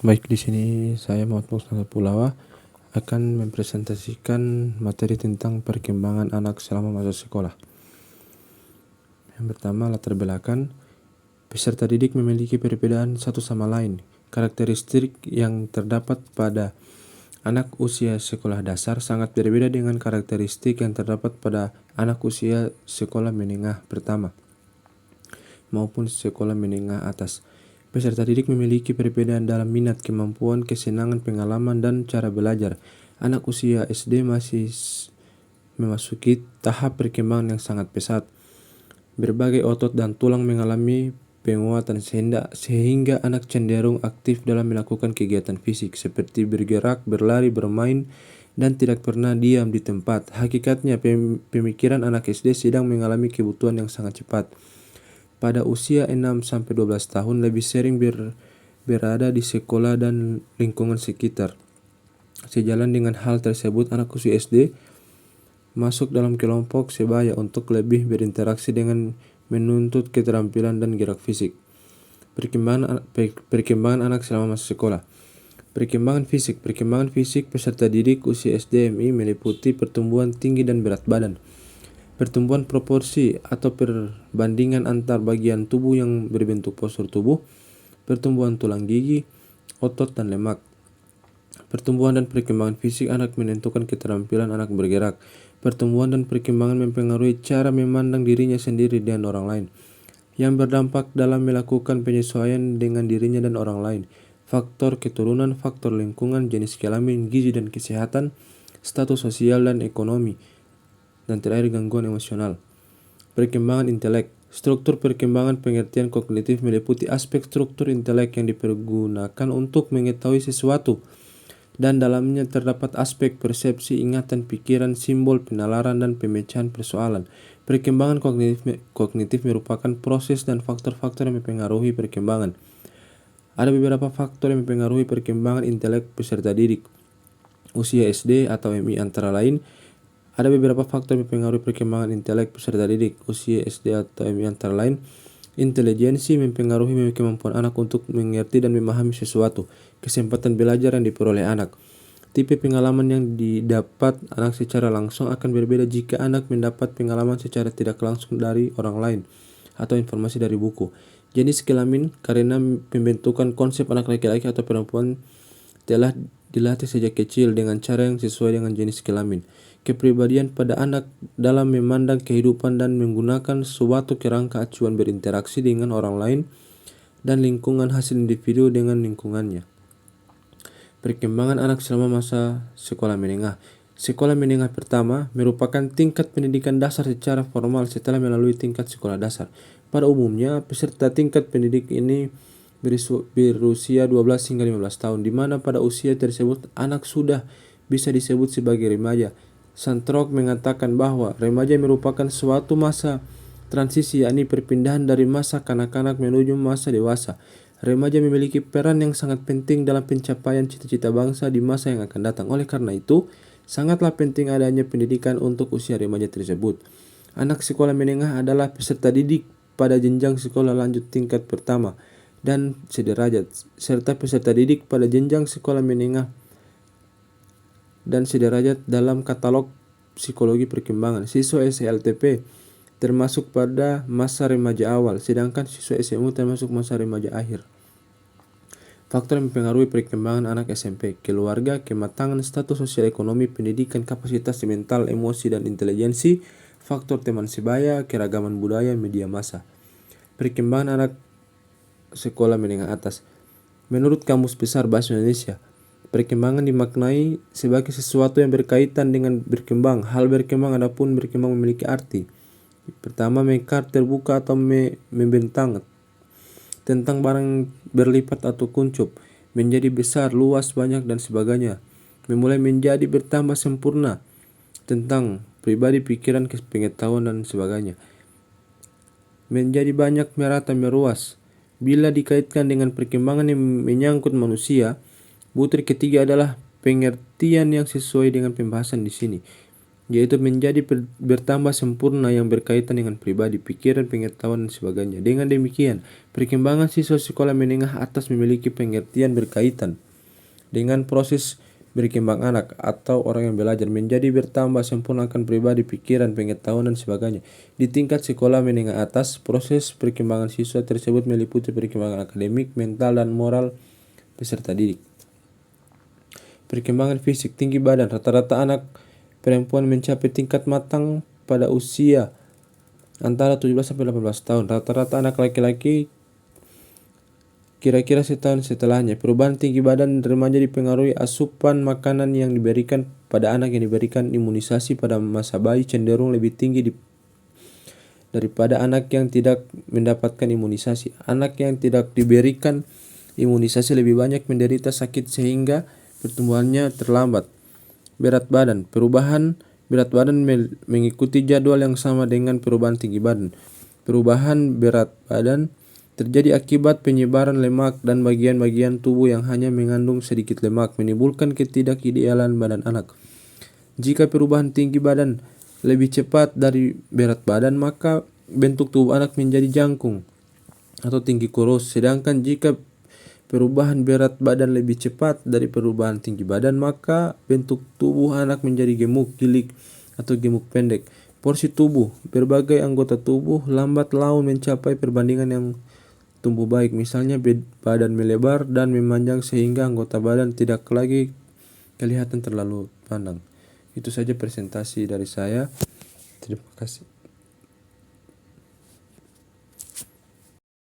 Baik, di sini saya Muhammad Musnad Pulawa akan mempresentasikan materi tentang perkembangan anak selama masa sekolah. Yang pertama, latar belakang. Peserta didik memiliki perbedaan satu sama lain. Karakteristik yang terdapat pada anak usia sekolah dasar sangat berbeda dengan karakteristik yang terdapat pada anak usia sekolah menengah pertama maupun sekolah menengah atas. Peserta didik memiliki perbedaan dalam minat, kemampuan, kesenangan, pengalaman, dan cara belajar. Anak usia SD masih memasuki tahap perkembangan yang sangat pesat. Berbagai otot dan tulang mengalami penguatan sehingga anak cenderung aktif dalam melakukan kegiatan fisik seperti bergerak, berlari, bermain, dan tidak pernah diam di tempat. Hakikatnya, pemikiran anak SD sedang mengalami kebutuhan yang sangat cepat. Pada usia 6-12 tahun lebih sering berada di sekolah dan lingkungan sekitar. Sejalan dengan hal tersebut, anak usia SD masuk dalam kelompok sebaya untuk lebih berinteraksi dengan menuntut keterampilan dan gerak fisik. Perkembangan anak selama masa sekolah. Perkembangan fisik peserta didik usia SD MI meliputi pertumbuhan tinggi dan berat badan, pertumbuhan proporsi atau perbandingan antar bagian tubuh yang berbentuk postur tubuh, pertumbuhan tulang gigi, otot, dan lemak. Pertumbuhan dan perkembangan fisik anak menentukan keterampilan anak bergerak. Pertumbuhan dan perkembangan mempengaruhi cara memandang dirinya sendiri dan orang lain, yang berdampak dalam melakukan penyesuaian dengan dirinya dan orang lain. Faktor keturunan, faktor lingkungan, jenis kelamin, gizi dan kesehatan, status sosial dan ekonomi, dan terakhir gangguan emosional. Perkembangan intelek. Struktur perkembangan pengertian kognitif meliputi aspek struktur intelek yang dipergunakan untuk mengetahui sesuatu, dan dalamnya terdapat aspek persepsi, ingatan, pikiran, simbol, penalaran, dan pemecahan persoalan. Perkembangan kognitif merupakan proses dan faktor-faktor yang mempengaruhi perkembangan. Ada beberapa faktor yang mempengaruhi perkembangan intelek peserta didik usia SD atau MI, antara lain: ada beberapa faktor yang mempengaruhi perkembangan intelek peserta didik usia SD atau MI, antara lain: intelijensi mempengaruhi kemampuan anak untuk mengerti dan memahami sesuatu. Kesempatan belajar yang diperoleh anak. Tipe pengalaman yang didapat anak secara langsung akan berbeda jika anak mendapat pengalaman secara tidak langsung dari orang lain atau informasi dari buku. Jenis kelamin, karena pembentukan konsep anak laki-laki atau perempuan telah dilatih sejak kecil dengan cara yang sesuai dengan jenis kelamin. Kepribadian pada anak dalam memandang kehidupan dan menggunakan suatu kerangka acuan berinteraksi dengan orang lain dan lingkungan hasil individu dengan lingkungannya. Perkembangan anak selama masa sekolah menengah. Sekolah menengah pertama merupakan tingkat pendidikan dasar secara formal setelah melalui tingkat sekolah dasar. Pada umumnya, peserta tingkat pendidik ini berusia 12 hingga 15 tahun, di mana pada usia tersebut anak sudah bisa disebut sebagai remaja. Santrok mengatakan bahwa remaja merupakan suatu masa transisi, yakni perpindahan dari masa kanak-kanak menuju masa dewasa. Remaja memiliki peran yang sangat penting dalam pencapaian cita-cita bangsa di masa yang akan datang. Oleh karena itu, sangatlah penting adanya pendidikan untuk usia remaja tersebut. Anak sekolah menengah adalah peserta didik pada jenjang sekolah lanjut tingkat pertama dan sederajat, serta peserta didik pada jenjang sekolah menengah dan sederajat dalam katalog psikologi perkembangan. Siswa SLTP termasuk pada masa remaja awal, sedangkan siswa SMU termasuk masa remaja akhir. Faktor yang mempengaruhi perkembangan anak SMP: keluarga, kematangan, status sosial ekonomi, pendidikan, kapasitas mental, emosi, dan intelijensi, faktor teman sebaya, keragaman budaya, media massa. Perkembangan anak sekolah menengah atas. Menurut Kamus Besar Bahasa Indonesia, perkembangan dimaknai sebagai sesuatu yang berkaitan dengan berkembang. Hal berkembang adapun berkembang memiliki arti: pertama, mekar, terbuka atau membentang tentang barang berlipat atau kuncup, menjadi besar, luas, banyak, dan sebagainya. Memulai menjadi bertambah sempurna tentang pribadi, pikiran, pengetahuan, dan sebagainya. Menjadi banyak, merata, meluas. Bila dikaitkan dengan perkembangan yang menyangkut manusia, butir ketiga adalah pengertian yang sesuai dengan pembahasan di sini. yaitu menjadi bertambah sempurna yang berkaitan dengan pribadi, pikiran, pengetahuan, dan sebagainya. Dengan demikian, perkembangan siswa sekolah menengah atas memiliki pengertian berkaitan dengan proses berkembang anak atau orang yang belajar menjadi bertambah sempurna akan pribadi, pikiran, pengetahuan, dan sebagainya. Di tingkat sekolah menengah atas, proses perkembangan siswa tersebut meliputi perkembangan akademik, mental, dan moral peserta didik. Perkembangan fisik, tinggi badan. Rata-rata anak perempuan mencapai tingkat matang pada usia antara 17 sampai 18 tahun. Rata-rata anak laki-laki kira-kira setahun setelahnya. Perubahan tinggi badan remaja dipengaruhi asupan makanan yang diberikan pada anak yang diberikan imunisasi pada masa bayi cenderung lebih tinggi daripada anak yang tidak mendapatkan imunisasi. Anak yang tidak diberikan imunisasi lebih banyak menderita sakit sehingga pertumbuhannya terlambat. Berat badan. Perubahan berat badan mengikuti jadwal yang sama dengan perubahan tinggi badan. Perubahan berat badan terjadi akibat penyebaran lemak dan bagian-bagian tubuh yang hanya mengandung sedikit lemak, menimbulkan ketidakidealan badan anak. Jika perubahan tinggi badan lebih cepat dari berat badan, maka bentuk tubuh anak menjadi jangkung atau tinggi kurus. Sedangkan jika perubahan berat badan lebih cepat dari perubahan tinggi badan, maka bentuk tubuh anak menjadi gemuk, gilik, atau gemuk pendek. Porsi tubuh. Berbagai anggota tubuh lambat laun mencapai perbandingan yang tumbuh baik, misalnya badan melebar dan memanjang sehingga anggota badan tidak lagi kelihatan terlalu pandang. Itu saja presentasi dari saya. Terima kasih.